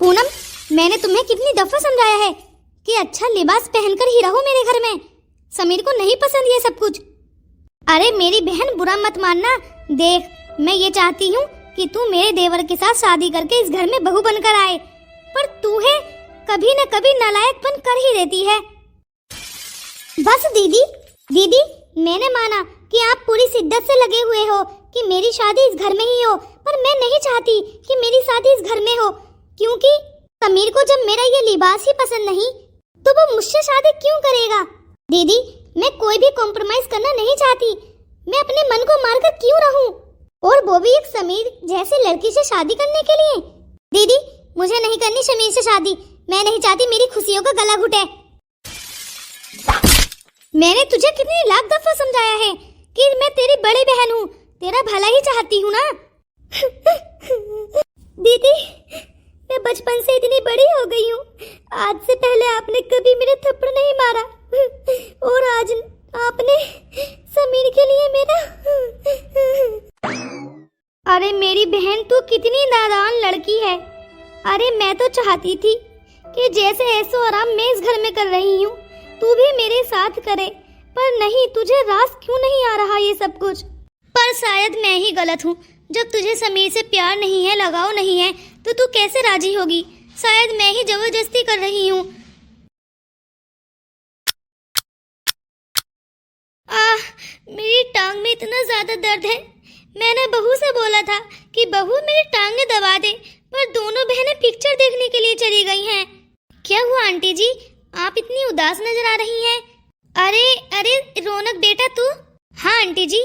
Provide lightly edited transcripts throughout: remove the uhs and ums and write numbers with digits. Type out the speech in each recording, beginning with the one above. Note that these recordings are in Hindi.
पूनम, मैंने तुम्हें कितनी दफा समझाया है कि अच्छा लिबास पहनकर ही रहो मेरे घर में। समीर को नहीं पसंद ये सब कुछ। अरे मेरी बहन, बुरा मत मानना। देख, मैं ये चाहती हूँ कि तू मेरे देवर के साथ शादी करके इस घर में बहू बनकर आए, पर तू है कभी न कभी नालायकपन कर ही देती है। बस दीदी, मैंने माना कि आप पूरी शिद्दत से लगे हुए हो कि मेरी शादी इस घर में ही हो, पर मैं नहीं चाहती कि मेरी शादी इस घर में हो, क्योंकि समीर को जब मेरा ये लिबास ही पसंद नहीं तो वो मुझसे शादी क्यों करेगा। दीदी, मैं कोई भी कॉम्प्रोमाइज करना नहीं चाहती। मैं अपने मन को मारकर क्यों रहूं, और वो भी एक समीर जैसे लड़की से शादी करने के लिए। दीदी, मुझे नहीं करनी समीर से शादी। मैं नहीं चाहती मेरी खुशियों का गला घुटे। मैंने तुझे कितनी लाख दफा समझाया है कि मैं तेरी बड़ी बहन हूँ, तेरा भला ही चाहती हूँ ना। दीदी, मैं बचपन से इतनी बड़ी हो गई हूँ, आज से पहले आपने कभी मेरे थप्पड़ नहीं मारा, और आज आपने समीर के लिए मेरा। अरे मेरी बहन, तू कितनी नादान लड़की है। अरे मैं तो चाहती थी कि जैसे ऐसो आराम मैं इस घर में कर रही हूँ तू भी मेरे साथ करे, पर नहीं, तुझे रास क्यों नहीं आ रहा ये सब कुछ। पर शायद मैं ही गलत हूँ। जब तुझे समीर से प्यार नहीं है, लगाव नहीं है, तो तू कैसे राजी होगी। शायद मैं ही जबरदस्ती कर रही हूँ। मेरी टांग में इतना ज्यादा दर्द है। मैंने बहू से बोला था कि बहू मेरी टांगें दबा दे, पर दोनों बहनें पिक्चर देखने के लिए चली गई हैं। क्या हुआ आंटी जी, आप इतनी उदास नजर आ रही हैं। अरे रौनक बेटा, तू? हाँ आंटी जी,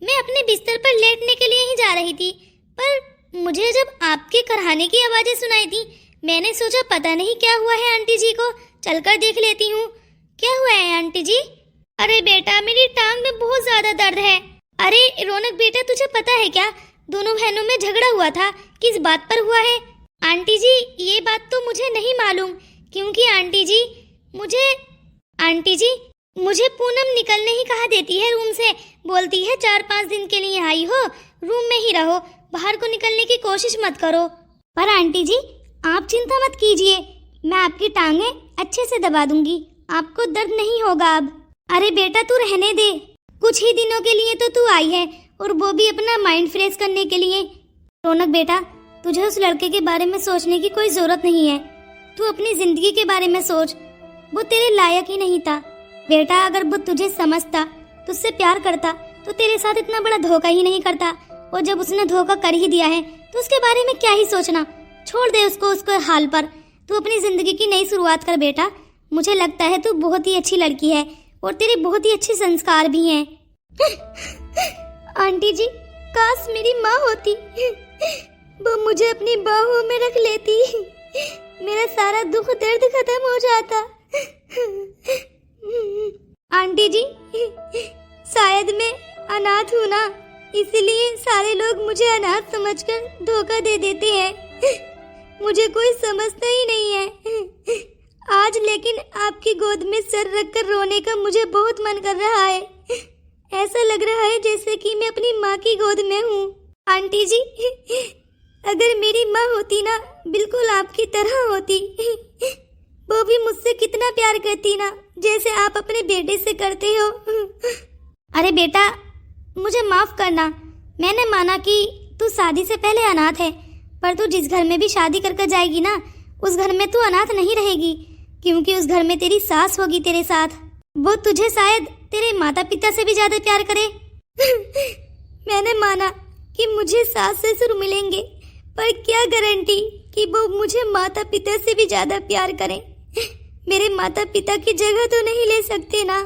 मैं अपने बिस्तर पर लेटने के लिए ही जा रही थी, पर मुझे जब आपके करहाने की आवाजें सुनाई थी, मैंने सोचा पता नहीं क्या हुआ है आंटी जी को, चलकर देख लेती हूँ। क्या हुआ है आंटी जी? अरे बेटा, मेरी टांग में बहुत ज्यादा दर्द है। अरे रौनक बेटा, तुझे पता है क्या, दोनों बहनों में झगड़ा हुआ था, किस बात पर हुआ है? आंटी जी, ये बात तो मुझे नहीं मालूम, क्योंकि आंटी जी मुझे पूनम निकलने ही कहा देती है रूम से। बोलती है 4-5 दिन के लिए आई हो, रूम में ही रहो, बाहर को निकलने की कोशिश मत करो। पर आंटी जी, आप चिंता मत कीजिए, मैं आपकी टांगें अच्छे से दबा दूंगी, आपको दर्द नहीं होगा अब। अरे बेटा, तू रहने दे, कुछ ही दिनों के लिए तो तू आई है, और वो भी अपना माइंड फ्रेश करने के लिए। रौनक बेटा, तुझे उस लड़के के बारे में सोचने की कोई जरूरत नहीं है। तू अपनी जिंदगी के बारे में सोच। वो तेरे लायक ही नहीं था बेटा। अगर वो तुझे समझता, तुझसे प्यार करता, तो तेरे साथ इतना बड़ा धोखा ही नहीं करता। और जब उसने धोखा कर ही दिया है तो उसके बारे में क्या ही सोचना। छोड़ दे उसको उसके हाल पर। तू अपनी जिंदगी की नई शुरुआत कर बेटा। मुझे लगता है तू बहुत ही अच्छी लड़की है, और तेरे बहुत ही अच्छे संस्कार भी हैं। आंटी जी, काश मेरी माँ होती, वो मुझे अपनी बाहों में रख लेती, मेरा सारा दुख दर्द खत्म हो जाता। आंटी जी, शायद मैं अनाथ हूँ ना, इसलिए सारे लोग मुझे अनाथ समझकर धोखा दे देते हैं। मुझे कोई समझता ही नहीं है। आज लेकिन आपकी गोद में सर रखकर रोने का मुझे बहुत मन कर रहा है। ऐसा लग रहा है जैसे कि मैं अपनी माँ की गोद में हूँ। आंटी जी, अगर मेरी माँ होती ना, बिल्कुल आपकी तरह होती, वो भी मुझसे कितना प्यार करती ना, जैसे आप अपने बेटे से करते हो। अरे बेटा, मुझे माफ करना। मैंने माना कि तू शादी से पहले अनाथ है, पर तू जिस घर में भी शादी करके जाएगी ना, उस घर में तू अनाथ नहीं रहेगी, क्योंकि उस घर में तेरी सास होगी तेरे साथ। वो तुझे शायद तेरे माता पिता से भी ज्यादा प्यार करे। मैंने माना कि मुझे सास ससुर मिलेंगे, पर क्या गारंटी कि वो मुझे माता पिता से भी ज्यादा प्यार करें। मेरे माता पिता की जगह तो नहीं ले सकते ना।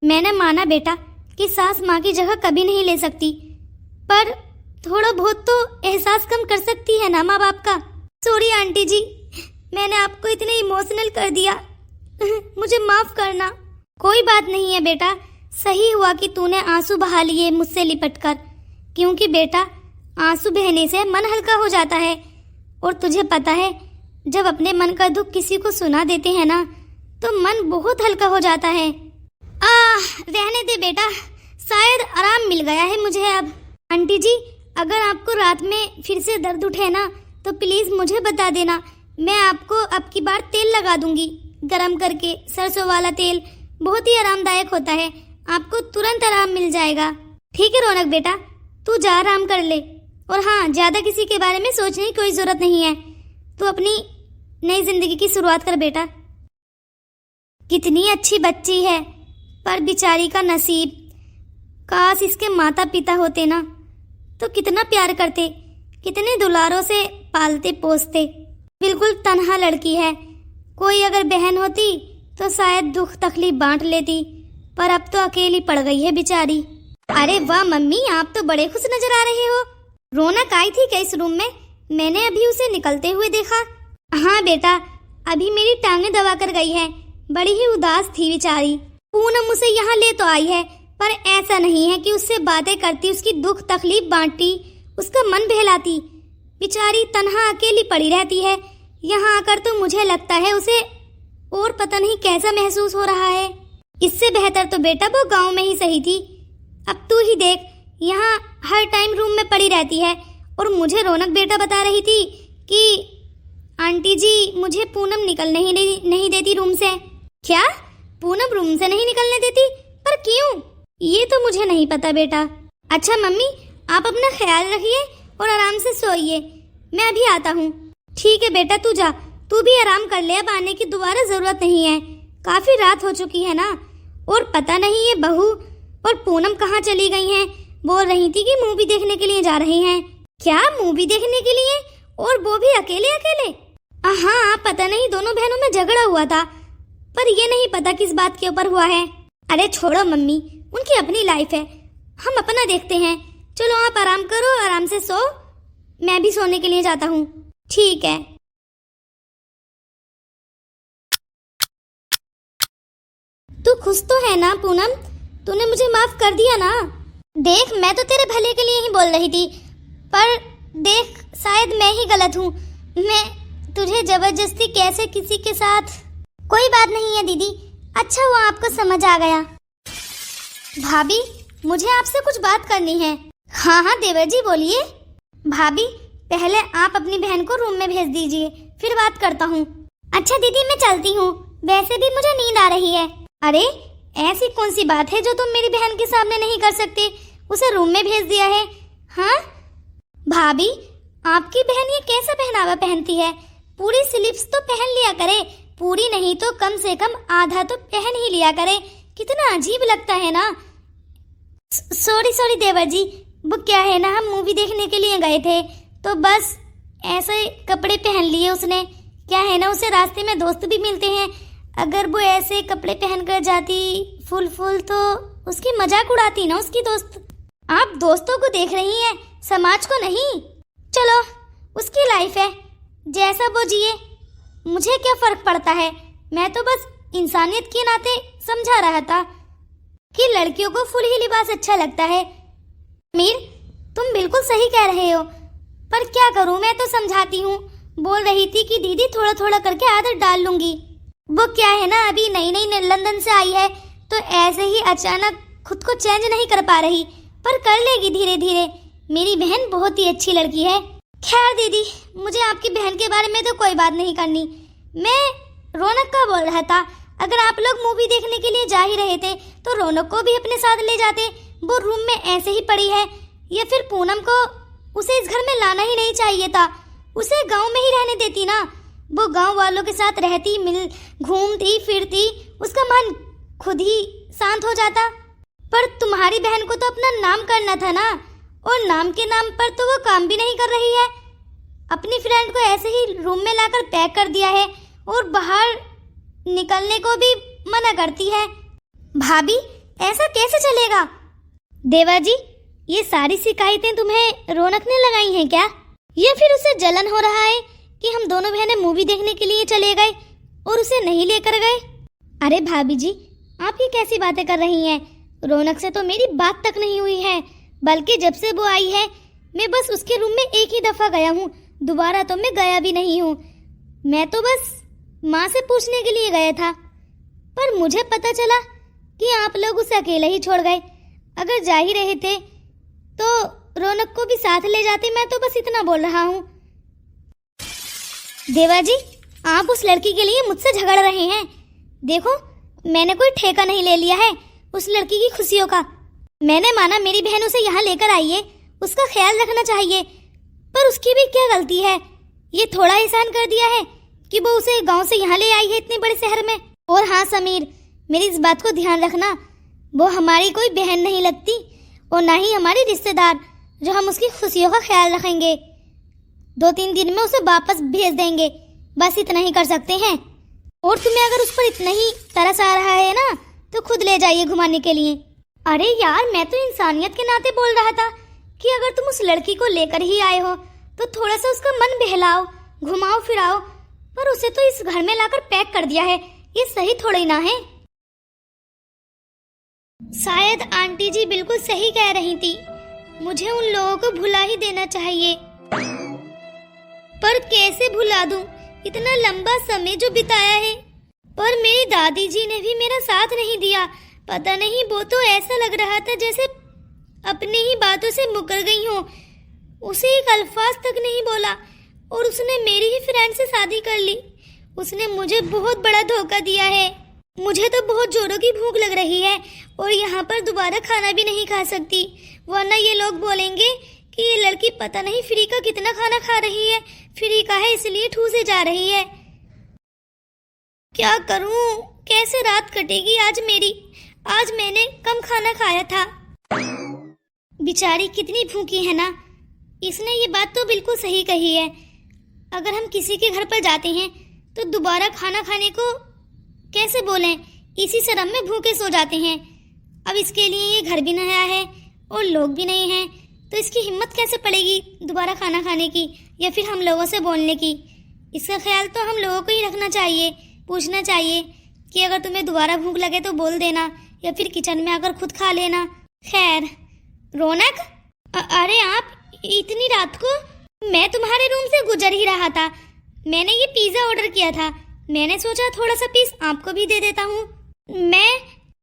मैंने माना बेटा कि सास माँ की जगह कभी नहीं ले सकती, पर थोड़ा बहुत तो एहसास कम कर सकती है ना माँ बाप का। सॉरी आंटी जी, मैंने आपको इतने इमोशनल कर दिया, मुझे माफ करना। कोई बात नहीं है बेटा, सही हुआ कि तूने आंसू बहा लिए मुझसे लिपटकर, क्योंकि बेटा आंसू बहने से मन हल्का हो जाता है। और तुझे पता है, जब अपने मन का दुख किसी को सुना देते हैं ना, तो मन बहुत हल्का हो जाता है। रहने दे बेटा, शायद आराम मिल गया है मुझे अब। आंटी जी, अगर आपको रात में फिर से दर्द उठे ना, तो प्लीज मुझे बता देना, मैं आपको अब की बार तेल लगा दूंगी, गरम करके, सरसों वाला तेल बहुत ही आरामदायक होता है, आपको तुरंत आराम मिल जाएगा। ठीक है रौनक बेटा, तू जा आराम कर ले। और हाँ, ज्यादा किसी के बारे में सोचने की कोई जरूरत नहीं है, तू अपनी नई जिंदगी की शुरुआत कर बेटा। कितनी अच्छी बच्ची है, पर बेचारी का नसीब, काश इसके माता पिता होते ना तो कितना प्यार करते, कितने दुलारों से पालते पोसते। बिल्कुल तन्हा लड़की है, कोई अगर बहन होती तो शायद दुख तकलीफ बांट लेती, पर अब तो अकेली पड़ गई है बेचारी। अरे वाह मम्मी, आप तो बड़े खुश नजर आ रहे हो। रौनक आई थी क्या इस रूम में? मैंने अभी उसे निकलते हुए देखा। हाँ बेटा, अभी मेरी टांगें दबा कर गई है, बड़ी ही उदास थी बेचारी। पूनम उसे यहाँ ले तो आई है, पर ऐसा नहीं है कि उससे बातें करती, उसकी दुख तकलीफ बांटती, उसका मन बहलाती। बेचारी तन्हा अकेली पड़ी रहती है। यहाँ आकर तो मुझे लगता है उसे और पता नहीं कैसा महसूस हो रहा है। इससे बेहतर तो बेटा वो गांव में ही सही थी। अब तू ही देख, यहाँ हर टाइम रूम में पड़ी रहती है। और मुझे रौनक बेटा बता रही थी कि आंटी जी मुझे पूनम निकलने ही नहीं देती रूम से। क्या पूनम रूम से नहीं निकलने देती? पर क्यों? ये तो मुझे नहीं पता बेटा। अच्छा मम्मी, आप अपना ख्याल रखिए और आराम से सोइए, मैं अभी आता हूँ। ठीक है बेटा, तू जा, तू भी आराम कर ले, अब आने की दोबारा जरूरत नहीं है, काफी रात हो चुकी है ना। और पता नहीं ये बहू और पूनम कहाँ चली गई हैं। बोल रही थी कि मूवी देखने के लिए जा रही हैं। क्या मूवी देखने के लिए? और वो भी अकेले अकेले? हाँ, पता नहीं दोनों बहनों में झगड़ा हुआ था, पर ये नहीं पता किस बात के ऊपर हुआ है। अरे छोड़ो मम्मी, उनकी अपनी लाइफ है, हम अपना देखते हैं। चलो आप आराम करो, आराम से सो, मैं भी सोने के लिए जाता हूँ। ठीक है। तू खुश तो है ना पूनम? तूने मुझे माफ कर दिया ना? देख, मैं तो तेरे भले के लिए ही बोल रही थी, पर देख शायद मैं ही गलत हूँ। मैं तुझे जबरदस्ती कैसे किसी के साथ। कोई बात नहीं है दीदी, अच्छा हुआ आपको समझ आ गया। भाभी, मुझे आपसे कुछ बात करनी है। हाँ हाँ देवर जी बोलिए। भाभी, पहले आप अपनी बहन को रूम में भेज दीजिए, फिर बात करता हूँ। अच्छा दीदी, मैं चलती हूँ, वैसे भी मुझे नींद आ रही है। अरे ऐसी कौन सी बात है जो तुम मेरी बहन के सामने नहीं कर सकते? उसे रूम में भेज दिया है। हाँ भाभी, आपकी बहन ये कैसा पहनावा पहनती है? पूरी स्लीव्स तो पहन लिया करे, पूरी नहीं तो कम से कम आधा तो पहन ही लिया करे, कितना अजीब लगता है ना। सॉरी देवर जी, वो क्या है ना, हम मूवी देखने के लिए गए थे तो बस ऐसे कपड़े पहन लिए उसने। क्या है ना, उसे रास्ते में दोस्त भी मिलते हैं, अगर वो ऐसे कपड़े पहन कर जाती फुल तो उसकी मजाक उड़ाती ना उसकी दोस्त। आप दोस्तों को देख रही हैं, समाज को नहीं। चलो, उसकी लाइफ है, जैसा वो जिए, मुझे क्या फर्क पड़ता है। मैं तो बस इंसानियत के नाते समझा रहा था कि लड़कियों को फुल ही लिबास अच्छा लगता है। मीर, तुम बिल्कुल सही कह रहे हो, पर क्या करूं, मैं तो समझाती हूँ। बोल रही थी कि दीदी थोड़ा थोड़ा करके आदत डाल लूंगी। वो क्या है ना, अभी नई नई लंदन से आई है तो ऐसे ही अचानक खुद को चेंज नहीं कर पा रही, पर कर लेगी धीरे धीरे। मेरी बहन बहुत ही अच्छी लड़की है। खैर दीदी, मुझे आपकी बहन के बारे में तो कोई बात नहीं करनी। मैं रौनक का बोल रहा था, अगर आप लोग मूवी देखने के लिए जा ही रहे थे तो रौनक को भी अपने साथ ले जाते। वो रूम में ऐसे ही पड़ी है, या फिर पूनम को उसे इस घर में लाना ही नहीं चाहिए था, उसे गांव में ही रहने देती ना। वो गांव वालों के साथ रहती, मिल घूमती फिरती, उसका मन खुद ही शांत हो जाता। पर तुम्हारी बहन को तो अपना नाम करना था ना, और नाम के नाम पर तो वो काम भी नहीं कर रही है। अपनी फ्रेंड को ऐसे ही रूम में लाकर पैक कर दिया है और बाहर निकलने को भी मना करती है। भाभी, ऐसा कैसे चलेगा? देवा जी, ये सारी शिकायतें तुम्हें रौनक ने लगाई हैं क्या? या फिर उसे जलन हो रहा है कि हम दोनों बहनें मूवी देखने के लिए चले गए और उसे नहीं लेकर गए? अरे भाभी जी, आप ये कैसी बातें कर रही हैं? रौनक से तो मेरी बात तक नहीं हुई है, बल्कि जब से वो आई है मैं बस उसके रूम में एक ही दफा गया हूँ, दोबारा तो मैं गया भी नहीं हूँ। मैं तो बस माँ से पूछने के लिए गया था, पर मुझे पता चला कि आप लोग उसे अकेले ही छोड़ गए। अगर जा ही रहे थे तो रौनक को भी साथ ले जाते। मैं तो बस इतना बोल रहा हूँ। देवा जी, आप उस लड़की के लिए मुझसे झगड़ रहे हैं। देखो, मैंने कोई ठेका नहीं ले लिया है उस लड़की की खुशियों का। मैंने माना मेरी बहन उसे यहाँ लेकर आई है, उसका ख्याल रखना चाहिए, पर उसकी भी क्या गलती है? ये थोड़ा एहसान कर दिया है कि वो उसे गांव से यहाँ ले आई है इतने बड़े शहर में। और हाँ समीर, मेरी इस बात को ध्यान रखना, वो हमारी कोई बहन नहीं लगती और ना ही हमारी रिश्तेदार जो हम उसकी खुशियों का ख्याल रखेंगे। 2-3 दिन में उसे वापस भेज देंगे, बस इतना ही कर सकते हैं। और तुम्हें अगर उस पर इतना ही तरस आ रहा है ना, तो खुद ले जाइए घुमाने के लिए। अरे यार, मैं तो इंसानियत के नाते बोल रहा था कि अगर तुम उस लड़की को लेकर ही आए हो तो थोड़ा सा उसका मन बहलाओ, घुमाओ फिराओ, पर उसे तो इस घर में लाकर पैक कर दिया है। ये सही थोड़ी ना है। शायद आंटी जी बिल्कुल सही कह रही थी, मुझे उन लोगों को भुला ही देना चाहिए। पर कैसे भुला दूं इतना लंबा समय जो बिताया है। पर मेरी दादी जी ने भी मेरा साथ नहीं दिया। पता नहीं, वो तो ऐसा लग रहा था जैसे अपनी ही बातों से मुकर गई हो। उसे एक अल्फाज तक नहीं बोला और उसने मेरी ही फ्रेंड से शादी कर ली। उसने मुझे बहुत बड़ा धोखा दिया है। मुझे तो बहुत जोरों की भूख लग रही है और यहाँ पर दोबारा खाना भी नहीं खा सकती, वरना ये लोग बोलेंगे कि ये लड़की पता नहीं फ्री का कितना खाना खा रही है, फ्री का है इसलिए ठूसे जा रही है। क्या करूं, कैसे रात कटेगी आज मेरी? आज मैंने कम खाना खाया था। बेचारी कितनी भूखी है ना। इसने ये बात तो बिल्कुल सही कही है। अगर हम किसी के घर पर जाते हैं तो दोबारा खाना खाने को कैसे बोलें, इसी शर्म में भूखे सो जाते हैं। अब इसके लिए ये घर भी नया है और लोग भी नहीं हैं, तो इसकी हिम्मत कैसे पड़ेगी दोबारा खाना खाने की या फिर हम लोगों से बोलने की। इसका ख्याल तो हम लोगों को ही रखना चाहिए, पूछना चाहिए कि अगर तुम्हें दोबारा भूख लगे तो बोल देना या फिर किचन में आकर खुद खा लेना। खैर रौनक, अरे आप इतनी रात को? मैं तुम्हारे रूम से गुजर ही रहा था, मैंने ये पिज्जा ऑर्डर किया था, मैंने सोचा थोड़ा सा पीस आपको भी दे देता हूँ।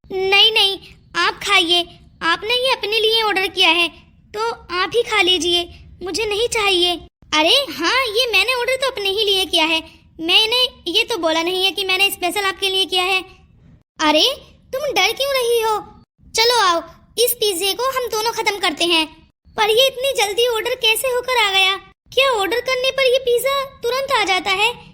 नहीं, आप खाइए, आपने ये अपने लिए ऑर्डर किया है तो आप ही खा लीजिए, मुझे नहीं चाहिए। अरे हाँ, ये मैंने ऑर्डर तो अपने ही लिए किया है, मैंने ये तो बोला नहीं है कि मैंने स्पेशल आपके लिए किया है। अरे तुम डर क्यों रही हो? चलो आओ, इस पिज्जे को हम दोनों खत्म करते हैं। पर ये इतनी जल्दी ऑर्डर कैसे होकर आ गया? क्या ऑर्डर करने पर ये पिज्जा तुरंत आ जाता है?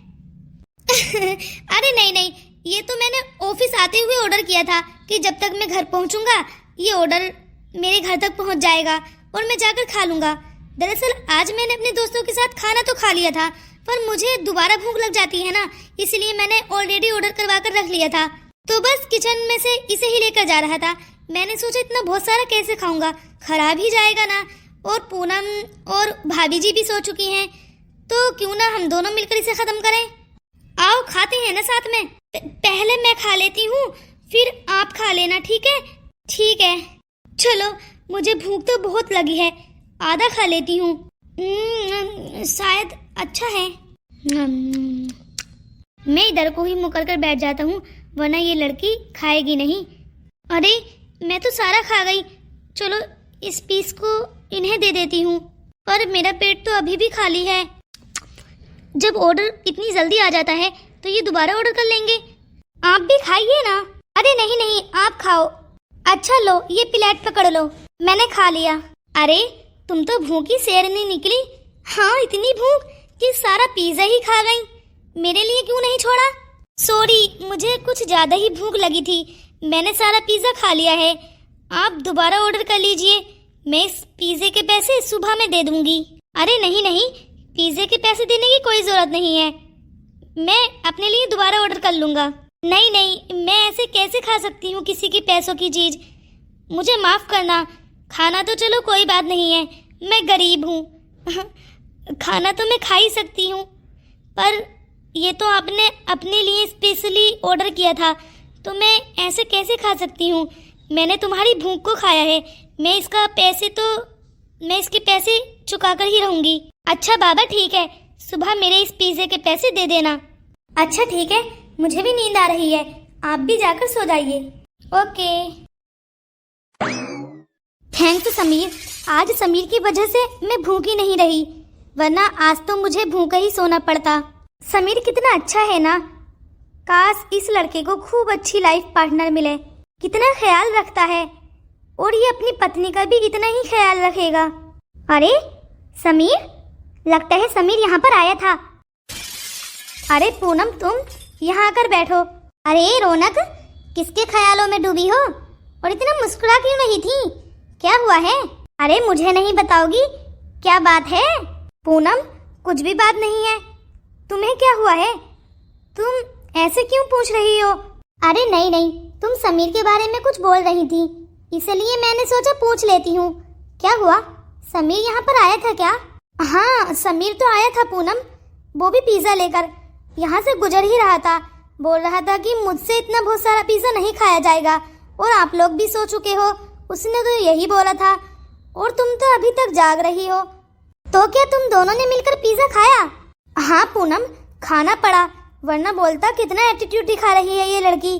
अरे नहीं, ये तो मैंने ऑफिस आते हुए ऑर्डर किया था कि जब तक मैं घर पहुंचूंगा ये ऑर्डर मेरे घर तक पहुंच जाएगा और मैं जाकर खा लूंगा। दरअसल आज मैंने अपने दोस्तों के साथ खाना तो खा लिया था, पर मुझे दोबारा भूख लग जाती है ना, इसलिए मैंने ऑलरेडी ऑर्डर करवा कर रख लिया था। तो बस किचन में से इसे ही लेकर जा रहा था। मैंने सोचा इतना बहुत सारा कैसे खाऊंगा, खराब ही जाएगा ना। और पूनम और भाभी जी भी सो चुकी हैं, तो क्यों ना हम दोनों मिलकर इसे खत्म करें। आओ खाते हैं ना साथ में। पहले मैं खा लेती हूँ, फिर आप खा लेना, ठीक है? ठीक है, चलो, मुझे भूख तो बहुत लगी है, आधा खा लेती हूँ। शायद अच्छा है। मैं इधर को ही मुकर कर बैठ जाता हूँ, वरना ये लड़की खाएगी नहीं। अरे मैं तो सारा खा गई, चलो इस पीस को इन्हें दे देती हूँ, पर मेरा पेट तो अभी भी खाली है। जब ऑर्डर इतनी जल्दी आ जाता है तो ये दोबारा ऑर्डर कर लेंगे। आप भी खाइए ना। अरे नहीं, आप खाओ। अच्छा लो, ये प्लेट पकड़ लो, मैंने खा लिया। अरे तुम तो भूखी शेरनी निकली। हाँ, इतनी भूख कि सारा पिज्जा ही खा गई। मेरे लिए क्यों नहीं छोड़ा? सॉरी, मुझे कुछ ज्यादा ही भूख लगी थी, मैंने सारा पिज्जा खा लिया है। आप दोबारा ऑर्डर कर लीजिए, मैं इस पिज्जे के पैसे सुबह में दे दूंगी। अरे नहीं, पिज्जे के पैसे देने की कोई जरूरत नहीं है, मैं अपने लिए दोबारा ऑर्डर कर लूंगा। नहीं, मैं ऐसे कैसे खा सकती हूँ किसी की पैसों की चीज, मुझे माफ करना। खाना तो चलो कोई बात नहीं है, मैं गरीब हूँ खाना तो मैं खा ही सकती हूँ, पर ये तो आपने अपने लिए स्पेशली ऑर्डर किया था, तो मैं ऐसे कैसे खा सकती हूँ? मैंने तुम्हारी भूख को खाया है, मैं इसके पैसे चुका कर ही रहूंगी। अच्छा बाबा ठीक है, सुबह मेरे इस पिज्जे के पैसे दे देना। अच्छा ठीक है, मुझे भी नींद आ रही है, आप भी जाकर सो जाइए। ओके। थैंक्स समीर, आज समीर की वजह से मैं भूखी नहीं रही, वरना आज तो मुझे भूखा ही सोना पड़ता। समीर कितना अच्छा है ना। काश इस लड़के को खूब अच्छी लाइफ पार्टनर मिले। कितना ख्याल रखता है और ये अपनी पत्नी का भी इतना ही ख्याल रखेगा। अरे समीर, लगता है समीर यहाँ पर आया था। अरे पूनम, तुम यहाँ आकर बैठो। अरे रौनक, किसके ख्यालों में डूबी हो और इतना मुस्कुरा क्यों नहीं थी? क्या हुआ है? अरे मुझे नहीं बताओगी? क्या बात है? पूनम, कुछ भी बात नहीं है। तुम्हें क्या हुआ है? तुम ऐसे क्यों पूछ रही हो? अरे नहीं नहीं, तुम समीर के बारे में कुछ बोल रही थी, इसलिए मैंने सोचा पूछ लेती हूँ। क्या हुआ? समीर यहाँ पर आया था क्या? हाँ, समीर तो आया था पूनम, वो भी पिज्जा लेकर। यहाँ से गुजर ही रहा था, बोल रहा था कि मुझसे इतना बहुत सारा पिज्जा नहीं खाया जाएगा और आप लोग भी सो चुके हो, उसने तो यही बोला था। और तुम तो अभी तक जाग रही हो, तो क्या तुम दोनों ने मिलकर पिज्जा खाया? हाँ पूनम, खाना पड़ा, वरना बोलता कितना एटीट्यूड दिखा रही है ये लड़की।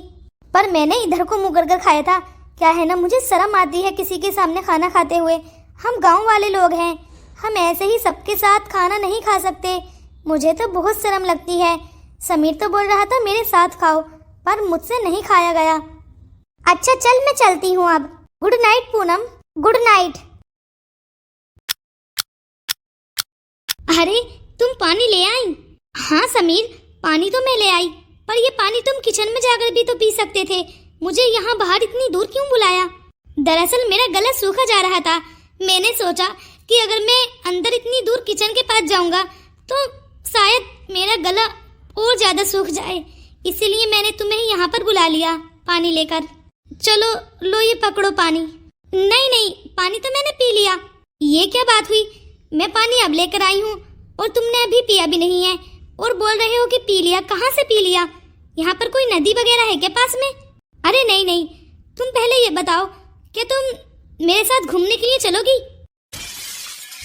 पर मैंने इधर को मुंह कर खाया था। क्या है ना, मुझे शर्म आती है किसी के सामने खाना खाते हुए। हम गांव वाले लोग हैं, हम ऐसे ही सबके साथ खाना नहीं खा सकते। मुझे तो बहुत शर्म लगती है। समीर तो बोल रहा था मेरे साथ खाओ, पर मुझसे नहीं खाया गया। अच्छा चल, मैं चलती हूँ अब। Good night Poonam. Good night. अरे तुम पानी ले आई? हाँ समीर, पानी तो मैं ले आई, पर ये पानी तुम किचन में जाकर भी तो पी सकते थे। मुझे यहाँ बाहर इतनी दूर क्यों बुलाया? दरअसल मेरा गला सूखा जा रहा था। मैंने सोचा कि अगर मैं अंदर इतनी दूर किचन के पास जाऊंगा तो शायद मेरा गला और ज्यादा सूख जाए, इसीलिए मैंने तुम्हें यहाँ पर बुला लिया पानी लेकर। चलो लो, ये पकड़ो पानी। नहीं नहीं, पानी तो मैंने पी लिया। ये क्या बात हुई? मैं पानी अब लेकर आई हूँ और तुमने अभी पिया भी नहीं है और बोल रहे हो कि पी लिया। कहाँ से पी लिया? यहाँ पर कोई नदी वगैरह है क्या पास में? अरे नहीं नहीं, तुम पहले ये बताओ, क्या तुम मेरे साथ घूमने के लिए चलोगी?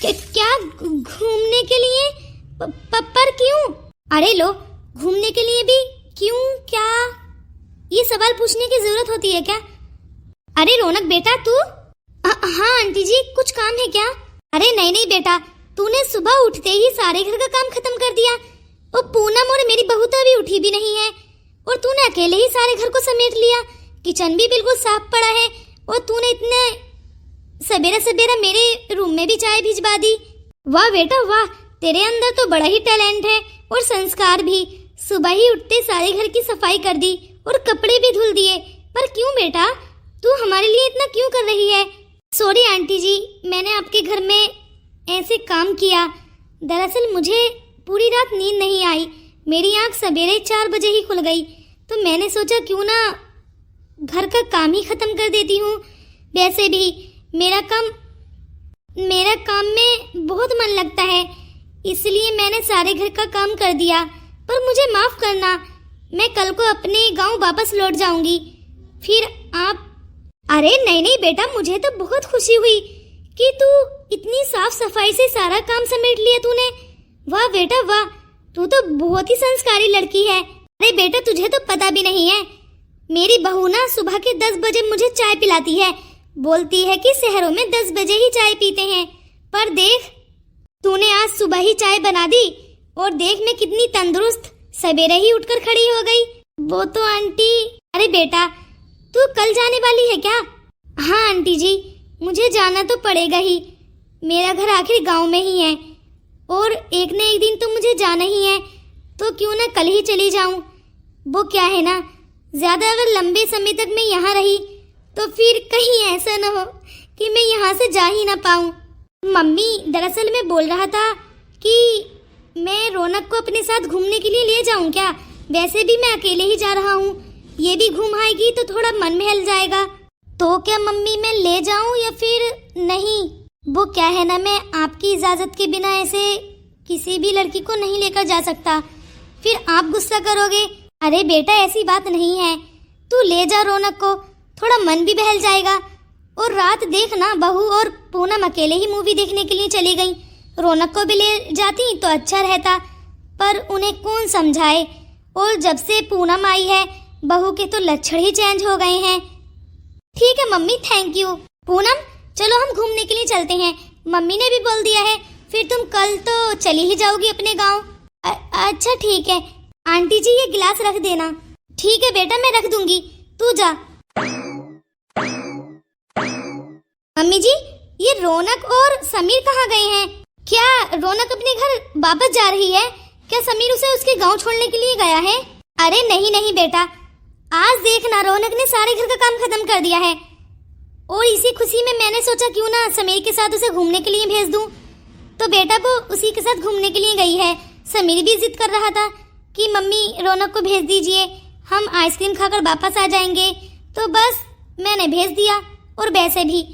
क्या घूमने के लिए? पर क्यों? अरे लो, घूमने के लिए भी क्यों? क्या ये सवाल पूछने की जरूरत होती है क्या? अरे रौनक बेटा, तू? हाँ आंटी जी, कुछ काम है क्या? अरे नहीं नहीं बेटा, तूने सुबह उठते ही सारे घर का काम खत्म कर दिया। और पूनम और मेरी बहू तो अभी उठी भी नहीं है और तूने अकेले ही सारे घर को समेट लिया। किचन भी बिल्कुल साफ पड़ा है और तूने इतने सवेरा सवेरा मेरे रूम में भी चाय भिजवा दी। वाह बेटा वाह, तेरे अंदर तो बड़ा ही टैलेंट है और संस्कार भी। सुबह ही उठते सारे घर की सफाई कर दी और कपड़े भी धुल दिए। पर क्यों बेटा, तू हमारे लिए इतना क्यों कर रही है? सॉरी आंटी जी, मैंने आपके घर में ऐसे काम किया। दरअसल मुझे पूरी रात नींद नहीं आई, मेरी आंख सवेरे 4 बजे ही खुल गई, तो मैंने सोचा क्यों ना घर का काम ही खत्म कर देती हूँ। वैसे भी मेरा काम में बहुत मन लगता है, इसलिए मैंने सारे घर का काम कर दिया। पर मुझे माफ करना, मैं कल को अपने गांव वापस लौट जाऊंगी। फिर आप? अरे नहीं नहीं बेटा, मुझे तो बहुत खुशी हुई कि तू इतनी साफ सफाई से सारा काम समेट लिया तूने। वाह बेटा वाह, तू तो बहुत ही संस्कारी लड़की है। अरे बेटा, तुझे तो पता भी नहीं है, मेरी बहू ना सुबह के 10 बजे मुझे चाय पिलाती है। बोलती है कि शहरों में 10 बजे ही चाय पीते हैं। पर देख, तूने आज सुबह ही चाय बना दी और देख मैं कितनी तंदुरुस्त, सवेरे ही उठकर खड़ी हो गई। वो तो आंटी। अरे बेटा, तू कल जाने वाली है क्या? हाँ आंटी जी, मुझे जाना तो पड़ेगा ही, मेरा घर आखिर गांव में ही है और एक न एक दिन तो मुझे जाना ही है, तो क्यों ना कल ही चली जाऊं। वो क्या है ना, ज्यादा अगर लंबे समय तक मैं यहाँ रही तो फिर कहीं ऐसा न हो कि मैं यहाँ से जा ही ना पाऊं। मम्मी, दरअसल मैं बोल रहा था कि मैं रौनक को अपने साथ घूमने के लिए ले जाऊं क्या? वैसे भी मैं अकेले ही जा रहा हूँ, ये भी घूम आएगी तो थोड़ा मन बहल जाएगा। तो क्या मम्मी, मैं ले जाऊं या फिर नहीं? वो क्या है ना, मैं आपकी इजाजत के बिना ऐसे किसी भी लड़की को नहीं लेकर जा सकता, फिर आप गुस्सा करोगे। अरे बेटा, ऐसी बात नहीं है, तू ले जा रौनक को, थोड़ा मन भी बहल जाएगा। और रात देखना, बहू और पूनम अकेले ही मूवी देखने के लिए चली गई, रौनक को भी ले जाती तो अच्छा रहता, पर उन्हें कौन समझाए। और जब से पूनम आई है, बहू के तो लक्षण ही चेंज हो गए हैं। ठीक है मम्मी, थैंक यू। पूनम, चलो हम घूमने के लिए चलते हैं, मम्मी ने भी बोल दिया है। फिर तुम कल तो चली ही जाओगी अपने गांव। अच्छा ठीक है आंटी जी, ये गिलास रख देना। ठीक है बेटा, मैं रख दूंगी, तू जा। मम्मी जी, ये रौनक और समीर कहाँ गए हैं? क्या रौनक अपने घर वापस जा रही है? क्या समीर उसे उसके गांव छोड़ने के लिए गया है? अरे नहीं नहीं बेटा, आज देखना रौनक ने सारे घर का काम खत्म कर दिया है और इसी खुशी में मैंने सोचा क्यों ना समीर के साथ उसे घूमने के लिए भेज दूं। तो बेटा वो उसी के साथ घूमने के लिए गई है। समीर भी जिद कर रहा था कि मम्मी रौनक को भेज दीजिए, हम आइसक्रीम खाकर वापस आ जाएंगे, तो बस मैंने भेज दिया। और वैसे भी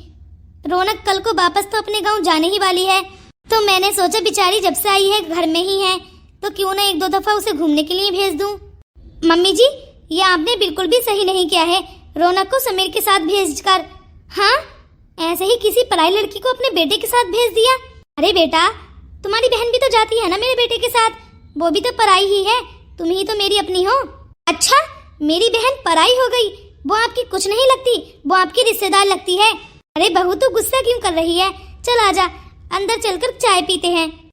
रौनक कल को वापस तो अपने गांव जाने ही वाली है, तो मैंने सोचा बेचारी जब से आई है घर में ही है, तो क्यों ना एक दो दफा उसे घूमने के लिए भेज दूं। मम्मी जी, ये आपने बिल्कुल भी सही नहीं किया है, रौनक को समीर के साथ भेजकर। हाँ, ऐसे ही किसी पराई लड़की को अपने बेटे के साथ भेज दिया। अरे बेटा, तुम्हारी बहन भी तो जाती है ना मेरे बेटे के साथ, वो भी तो पराई ही है, तुम ही तो मेरी अपनी हो। अच्छा, मेरी बहन पराई हो गई? वो आपकी कुछ नहीं लगती, वो आपकी रिश्तेदार लगती है। अरे बहू, तो गुस्सा क्यों कर रही है? चल आजा, अंदर चलकर चाय पीते हैं।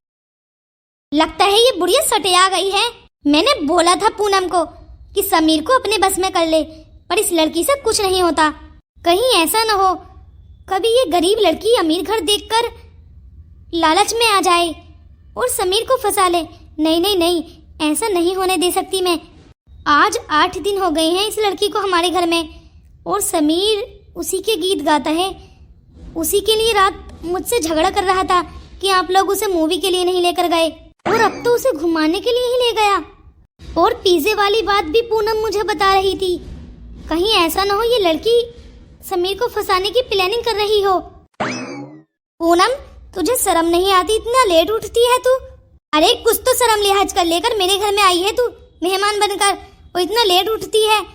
लगता है ये बुढ़िया सटिया गई है। मैंने बोला था पूनम को कि समीर को अपने बस में कर ले, पर इस लड़की से कुछ नहीं होता। कहीं ऐसा न हो कभी ये गरीब लड़की अमीर घर देखकर लालच में आ जाए और समीर को फंसा ले। नहीं नहीं नहीं, ऐसा नहीं होने दे सकती मैं। आज 8 दिन हो गए हैं इस लड़की को हमारे घर में, और समीर उसी के गीत गाता है। उसी के लिए रात मुझसे झगड़ा कर रहा था कि आप लोग उसे मूवी के लिए नहीं लेकर गए, और अब तो उसे घुमाने के लिए ही ले गया। और पिज्जे वाली बात भी पूनम मुझे बता रही थी। कहीं ऐसा न हो ये लड़की समीर को फंसाने की प्लानिंग कर रही हो। पूनम, तुझे शर्म नहीं आती? इतना लेट उठती है तू। अरे कुछ तो शर्म लिहाज कर लेकर मेरे घर में आई है तू मेहमान बनकर, और इतना लेट उठती है।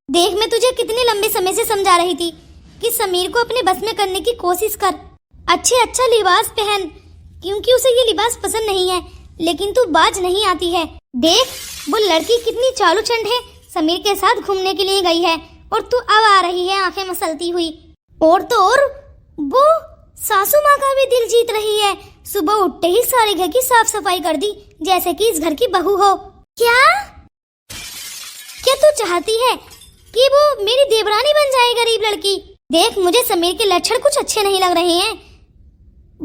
देख, मैं तुझे कितने लंबे समय से समझा रही थी कि समीर को अपने बस में करने की कोशिश कर। अच्छा लिबास पहन, क्योंकि उसे ये लिबास पसंद नहीं है, लेकिन तू बाज नहीं आती है। देख, वो लड़की कितनी चालू चंड है, समीर के साथ घूमने के लिए गई है और तू अब आ रही है आंखें मसलती हुई। और तो और वो सासू माँ का भी दिल जीत रही है। सुबह उठते ही सारे घर की साफ सफाई कर दी, जैसे कि इस घर की बहू हो। क्या तू चाहती है कि वो मेरी देवरानी बन जाए गरीब लड़की? देख, मुझे समीर के लक्षण कुछ अच्छे नहीं लग रहे हैं।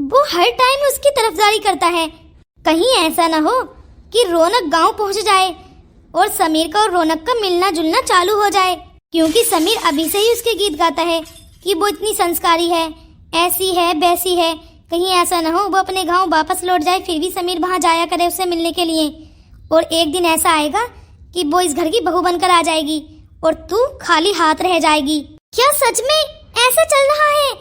वो हर टाइम उसकी तरफदारी करता है। कहीं ऐसा न हो कि रौनक गांव पहुंच जाए और समीर का और रौनक का मिलना जुलना चालू हो जाए, क्योंकि समीर अभी से ही उसके गीत गाता है कि वो इतनी संस्कारी है, ऐसी है वैसी है। कहीं ऐसा न हो वो अपने गांव वापस लौट जाए, फिर भी समीर वहां जाया करे उससे मिलने के लिए, और एक दिन ऐसा आएगा कि वो इस घर की बहू बनकर आ जाएगी और तू खाली हाथ रह जाएगी। क्या सच में ऐसा चल रहा है?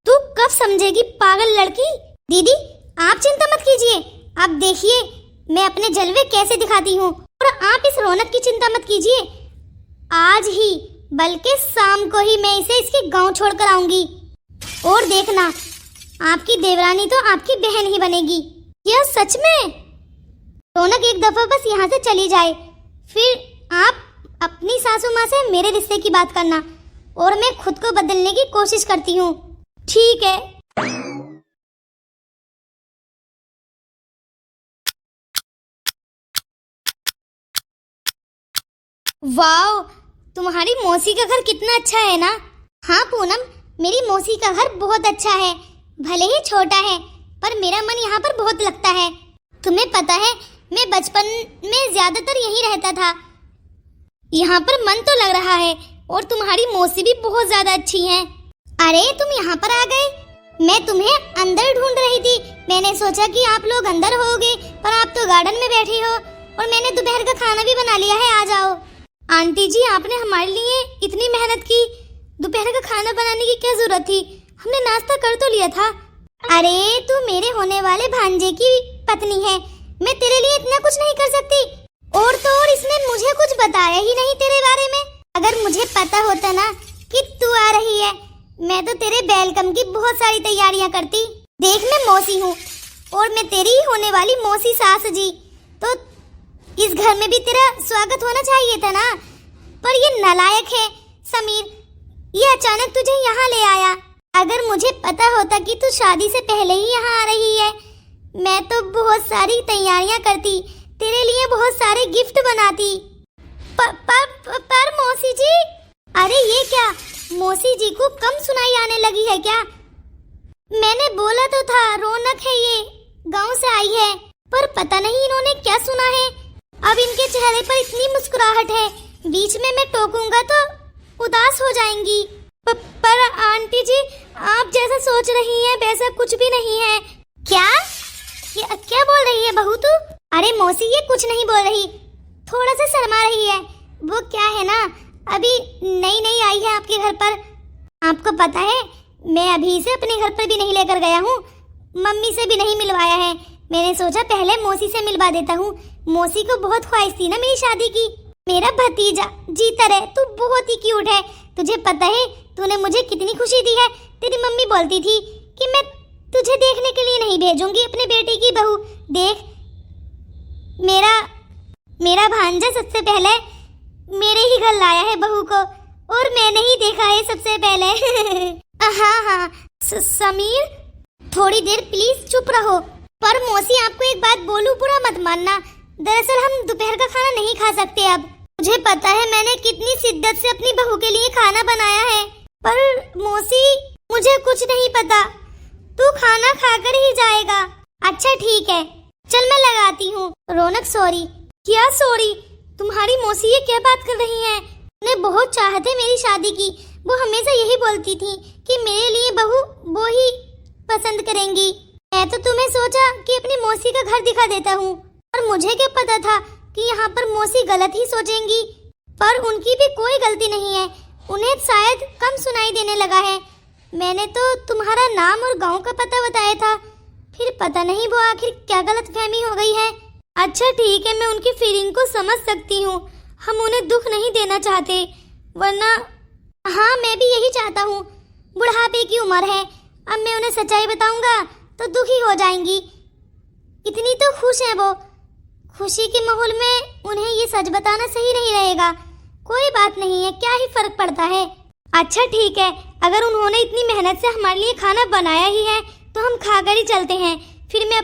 तू कब समझेगी पागल लड़की। दीदी, आप चिंता मत कीजिए, आप देखिए मैं अपने जलवे कैसे दिखाती हूँ। और आप इस रौनक की चिंता मत कीजिए, आज ही बल्कि शाम को ही मैं इसे इसके गांव छोड़कर आऊंगी। और देखना, आपकी देवरानी तो आपकी बहन ही बनेगी। क्या सच में? रौनक एक दफा बस यहाँ से चली जाए, फिर आप अपनी सासू माँ से मेरे रिश्ते की बात करना, और मैं खुद को बदलने की कोशिश करती हूँ। ठीक है। वाओ, तुम्हारी मौसी का घर कितना अच्छा है ना। हाँ पूनम, मेरी मौसी का घर बहुत अच्छा है, भले ही छोटा है पर मेरा मन यहाँ पर बहुत लगता है। तुम्हें पता है, मैं बचपन में ज्यादातर यहीं रहता था। यहाँ पर मन तो लग रहा है, और तुम्हारी मौसी भी बहुत ज्यादा अच्छी हैं। अरे तुम यहाँ पर आ गए, मैं तुम्हें अंदर ढूंढ रही थी। मैंने सोचा कि आप लोग अंदर होगे, पर आप तो गार्डन में बैठी हो, और मैंने दोपहर का खाना भी बना लिया है, आ जाओ। आंटी जी, आपने हमारे लिए इतनी मेहनत की, दोपहर का खाना बनाने की क्या जरूरत थी? हमने नाश्ता कर तो लिया था। अरे तू मेरे होने वाले भांजे की पत्नी है, मैं तेरे लिए इतना कुछ नहीं कर सकती। और तो और इसने मुझे कुछ बताया ही नहीं तेरे बारे में। अगर मुझे पता होता ना कि तू आ रही है, मैं तो तेरे वेलकम की बहुत सारी तैयारियां करती। देख, मैं मौसी हूँ और मैं तेरी होने वाली मौसी सास जी, तो इस घर में भी तेरा स्वागत होना चाहिए था ना। पर ये नालायक है समीर, ये अचानक तुझे यहाँ ले आया। अगर मुझे पता होता कि तू शादी से पहले ही यहाँ आ रही है, मैं तो बहुत सारी तैयारियां करती, तेरे लिए बहुत सारे गिफ्ट बनाती। पर मौसी जी, अरे ये क्या, मौसी जी को कम सुनाई आने लगी है क्या? मैंने बोला तो था रौनक है, ये गांव से आई है, पर पता नहीं इन्होंने क्या सुना है। अब इनके चेहरे पर इतनी मुस्कुराहट है, बीच में मैं टोकूंगा तो उदास हो जाएंगी। पर आंटी जी, आप जैसा सोच रही हैं वैसा कुछ भी नहीं है। क्या क्या बोल रही है बहू तू? अरे मौसी, ये कुछ नहीं बोल रही, थोड़ा सा शर्मा रही है। वो क्या है ना, अभी नई नई आई है आपके घर पर। आपको पता है, मैं अभी इसे अपने घर पर भी नहीं लेकर गया हूँ, मम्मी से भी नहीं मिलवाया है। मैंने सोचा पहले मौसी से मिलवा देता हूँ। मौसी को बहुत ख्वाहिश थी ना मेरी शादी की। मेरा भतीजा जीता रहे, तू बहुत ही क्यूट है। तुझे पता है तूने मुझे कितनी खुशी दी है। तेरी मम्मी बोलती थी कि मैं तुझे देखने के लिए नहीं भेजूंगी अपने बेटे की बहू। देख, मेरा भांजा सबसे पहले मेरे ही घर लाया है बहू को, और मैंने ही देखा है सबसे पहले। हाँ, समीर, थोड़ी देर प्लीज चुप रहो। पर मौसी, आपको एक बात बोलूं, बुरा मत मानना। दरअसल हम दोपहर का खाना नहीं खा सकते अब। मुझे पता है मैंने कितनी शिद्दत से अपनी बहू के लिए खाना बनाया है, पर मौसी मुझे कुछ नहीं पता। तू खाना खाकर ही जाएगा। अच्छा ठीक है, चल मैं लगाती हूँ। रौनक सॉरी। क्या सॉरी? तुम्हारी मौसी ये क्या बात कर रही है? उन्हें बहुत चाहत है मेरी शादी की। वो हमेशा यही बोलती थी कि मेरे लिए बहू वो ही पसंद करेंगी। मैं तो तुम्हें सोचा कि अपनी मौसी का घर दिखा देता हूँ, और मुझे क्या पता था कि यहाँ पर मौसी गलत ही सोचेंगी। पर उनकी भी कोई गलती नहीं है, उन्हें शायद कम सुनाई देने लगा है। मैंने तो तुम्हारा नाम और गांव का पता बताया था, फिर पता नहीं वो आखिर क्या गलतफहमी हो गई है। अच्छा ठीक है, मैं उनकी फीलिंग को समझ सकती हूँ। हम उन्हें दुख नहीं देना चाहते, वरना हाँ, मैं भी यही चाहता हूँ। बुढ़ापे की उम्र है, अब मैं उन्हें सच्चाई बताऊंगा तो दुखी हो जाएंगी। इतनी तो खुश है वो, खुशी के माहौल में उन्हें ये सच बताना सही नहीं रहेगा। कोई बात नहीं है, क्या ही फर्क पड़ता है। अच्छा ठीक है, अगर उन्होंने इतनी मेहनत से हमारे लिए खाना बनाया ही है तो हम खाकर ही चलते हैं। फिर मैं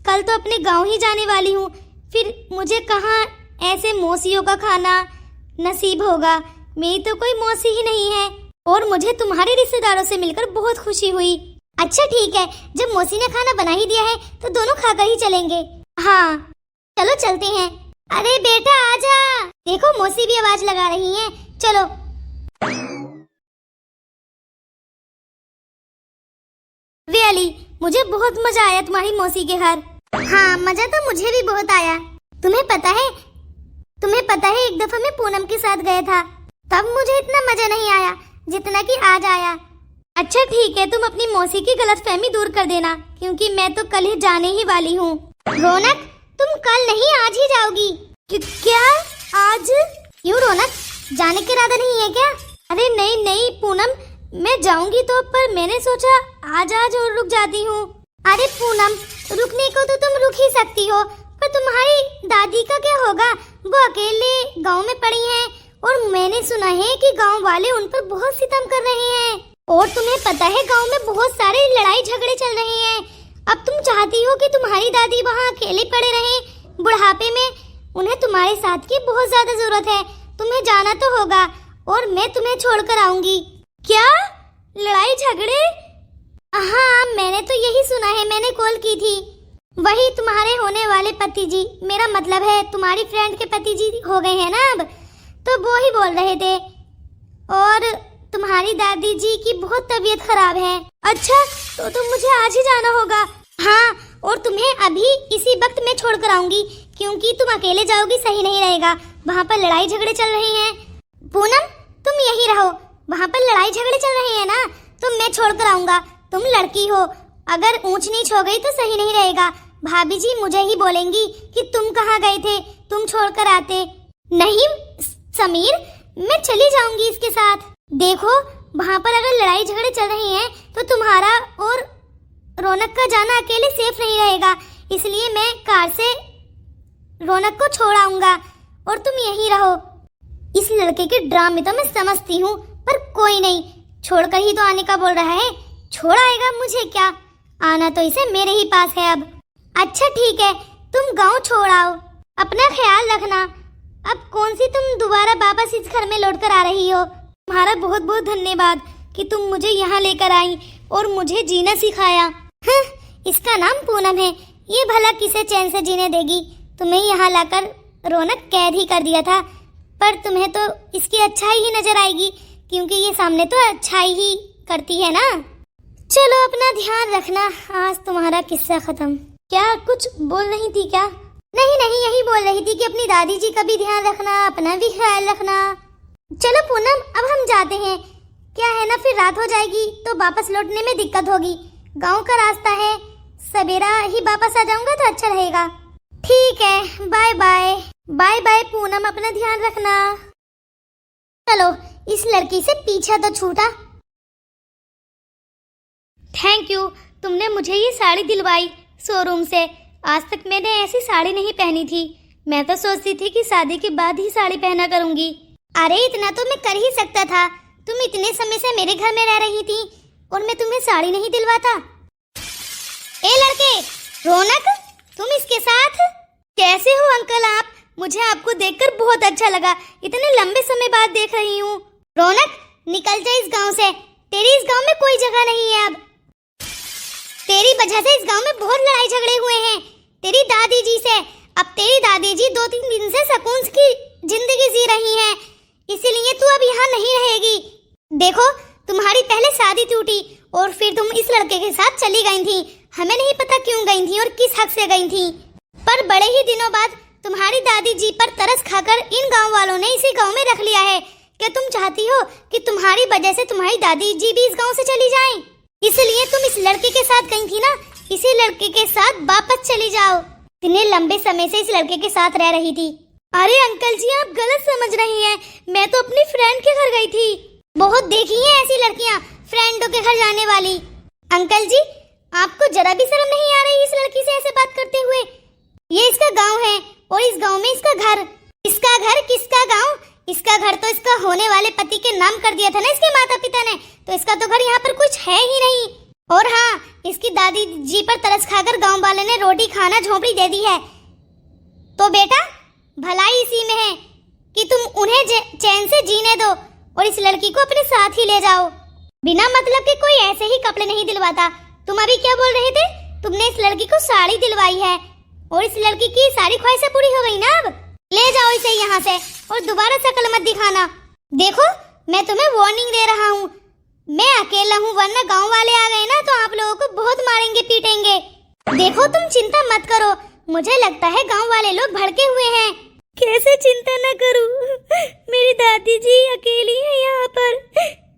कल तो अपने गांव ही जाने वाली हूँ, फिर मुझे कहाँ ऐसे मौसियों का खाना नसीब होगा। मेरी तो कोई मौसी ही नहीं है, और मुझे तुम्हारे रिश्तेदारों से मिलकर बहुत खुशी हुई। अच्छा ठीक है, जब मौसी ने खाना बना ही दिया है तो दोनों खाकर ही चलेंगे। हाँ चलो चलते हैं। अरे बेटा आजा, देखो मौसी भी आवाज लगा रही हैं, चलो। रियली, मुझे बहुत मजा आया तुम्हारी मौसी के घर। हाँ, मजा तो मुझे भी बहुत आया। तुम्हें पता है एक दफा मैं पूनम के साथ गया था, तब मुझे इतना मजा नहीं आया जितना कि आज आया। अच्छा ठीक है, तुम अपनी मौसी की गलतफहमी दूर कर देना, क्योंकि मैं तो कल ही जाने ही वाली हूँ। रौनक, तुम कल नहीं आज ही जाओगी? क्या आज? क्यों रौनक, जाने का इरादा नहीं है क्या? अरे नहीं पूनम, मैं जाऊंगी तो, पर मैंने सोचा आज और रुक जाती हूँ। अरे पूनम, रुकने को तो तुम रुक ही सकती हो, पर तुम्हारी दादी का क्या होगा? वो अकेले गांव में पड़ी हैं, और मैंने सुना है कि गांव वाले उन पर बहुत सितम कर रहे हैं। और तुम्हें पता है गांव में बहुत सारे लड़ाई झगड़े चल रहे हैं। अब तुम चाहती हो कि तुम्हारी दादी वहाँ अकेले पड़े रहें बुढ़ापे में? उन्हें तुम्हारे साथ की बहुत ज्यादा जरूरत है। तुम्हें जाना तो होगा, और मैं तुम्हें छोड़कर आऊंगी। क्या लड़ाई झगड़े? हाँ, मैंने तो यही सुना है, मैंने कॉल की थी। वही तुम्हारे होने वाले पति जी, मेरा मतलब है तुम्हारी फ्रेंड के पति जी हो गए हैं ना अब, तो वो ही बोल रहे थे। और तुम्हारी दादी जी की बहुत तबीयत खराब है। अच्छा, तो मुझे आज ही जाना होगा। हाँ, और तुम्हें अभी इसी वक्त मैं छोड़कर आऊंगी, क्योंकि तुम अकेले जाओगी सही नहीं रहेगा। वहाँ पर लड़ाई झगड़े चल रहे हैं। पूनम, तुम यही रहो, वहाँ पर लड़ाई झगड़े चल रहे हैं ना, तो मैं छोड़कर आऊंगा। तुम लड़की हो, अगर ऊंच नीच हो गई तो सही नहीं रहेगा। भाभी जी मुझे ही बोलेंगी कि तुम कहाँ गए थे, तुम छोड़कर आते। नहीं समीर, मैं चली जाऊंगी इसके साथ। देखो, वहाँ पर अगर लड़ाई झगड़े चल रहे हैं तो तुम्हारा और रौनक का जाना अकेले सेफ नहीं रहेगा, इसलिए मैं कार से रौनक को छोड़ आऊंगा, और तुम यहीं रहो। इस लड़के के ड्रामे तो मैं समझती हूँ, पर कोई नहीं, छोड़कर ही तो आने का बोल रहा है, छोड़ आएगा, मुझे क्या, आना तो इसे मेरे ही पास है अब। अच्छा ठीक है, तुम गांव छोड़ आओ, अपना ख्याल रखना। अब कौन सी तुम दोबारा वापस इस घर में लौट कर आ रही हो। तुम्हारा बहुत बहुत धन्यवाद कि तुम मुझे यहाँ लेकर आई और मुझे जीना सिखाया। हाँ, इसका नाम पूनम है, ये भला किसे चैन से जीने देगी। तुम्हें यहाँ लाकर रौनक कैद ही कर दिया था, पर तुम्हें तो इसकी अच्छाई ही नजर आएगी, क्योंकि ये सामने तो अच्छाई ही करती है ना। चलो अपना ध्यान रखना, आज तुम्हारा किस्सा खत्म। क्या कुछ बोल रही थी क्या? नहीं नहीं, यही बोल रही थी कि अपनी दादी जी का भी ध्यान रखना, अपना भी ख्याल रखना। चलो पूनम, अब हम जाते हैं। क्या है ना, फिर रात हो जाएगी तो वापस लौटने में दिक्कत होगी। गांव का रास्ता है, सवेरा ही वापस आ जाऊंगा तो अच्छा रहेगा। ठीक है, bye bye. Bye bye Poonam, अपना ध्यान रखना। चलो, इस लड़की से पीछा तो छूटा। थैंक यू, तुमने मुझे ये साड़ी दिलवाई शोरूम से। आज तक मैंने ऐसी साड़ी नहीं पहनी थी। मैं तो सोचती थी कि शादी के बाद ही साड़ी पहना करूंगी। अरे इतना तो मैं कर ही सकता था, तुम इतने समय से मेरे घर में रह रही थी और मैं तुम्हें साड़ी नहीं दिलवाता। ए लड़के, रौनक, तुम इसके साथ कैसे हो? अंकल आप, मुझे आपको देखकर बहुत अच्छा लगा, इतने लंबे समय बाद देख रही हूँ। रौनक, निकल जा इस गांव से, तेरी इस गांव में कोई जगह नहीं है। अब तेरी वजह से इस गांव में बहुत लड़ाई झगड़े हुए हैं, तेरी दादी जी से। अब तेरी दादी जी 2-3 दिन से सुकून की जिंदगी जी रही हैं, इसीलिए तू अब यहाँ नहीं रहेगी। देखो, तुम्हारी पहले शादी टूटी और फिर तुम इस लड़के के साथ चली गई थी। हमें नहीं पता क्यों गई थी और किस हक से गई थी, पर बड़े ही दिनों बाद तुम्हारी दादी जी पर तरस खाकर इन गांव वालों ने इसी गांव में रख लिया है। क्या तुम चाहती हो कि तुम्हारी वजह से तुम्हारी दादी जी भी इस गांव से चली जाएं? इसलिए तुम इस लड़के के साथ गई थी ना, इसी लड़के के साथ वापस चली जाओ। इतने लंबे समय से इस लड़के के साथ रह रही थी। अरे अंकल जी, आप गलत समझ रही हैं, मैं तो अपनी फ्रेंड के घर गई थी। बहुत देखी हैं ऐसी लड़कियां फ्रेंडों के घर जाने वाली। अंकल जी, आपको जरा भी शर्म नहीं आ रही इस लड़की से ऐसे बात करते हुए? ये इसका गांव है और इस गांव में इसका घर। इसका घर किसका गांव? इसका घर तो इसका होने वाले पति के नाम कर दिया था ना इसके माता पिता ने, तो इसका तो घर यहाँ पर कुछ है ही नहीं। और हाँ, इसकी दादी जी पर तरस खाकर गांव वाले ने रोटी खाना झोपड़ी दे दी है। तो बेटा, भलाई इसी में है कि तुम उन्हें चैन से जीने दो और इस लड़की को अपने साथ ही ले जाओ। बिना मतलब के कोई ऐसे ही कपड़े नहीं दिलवाता। तुम अभी क्या बोल रहे थे? तुमने इस लड़की को साड़ी दिलवाई है और इस लड़की की सारी ख्वाहिशें पूरी हो गई ना। अब ले जाओ इसे यहाँ से और दोबारा शक्ल मत दिखाना। देखो, मैं तुम्हें वार्निंग दे रहा हूँ, मैं अकेला हूँ, वरना गांव वाले आ गए ना तो आप लोगों को बहुत मारेंगे पीटेंगे। देखो, तुम चिंता मत करो, मुझे लगता है गांव वाले लोग भड़के हुए हैं। कैसे चिंता न करूं, मेरी दादी जी अकेली है यहाँ पर,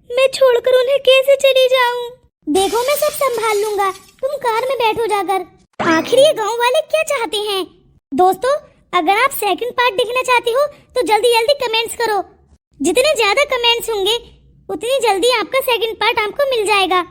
मैं छोड़कर उन्हें कैसे चली जाऊं? देखो, मैं सब संभाल लूंगा, तुम कार में बैठो जाकर। आखिर ये गांव वाले क्या चाहते हैं? दोस्तों, अगर आप सेकंड पार्ट देखना चाहते हो तो जल्दी जल्दी कमेंट्स करो। जितने ज्यादा कमेंट्स होंगे उतनी जल्दी आपका सेकंड पार्ट आपको मिल जाएगा।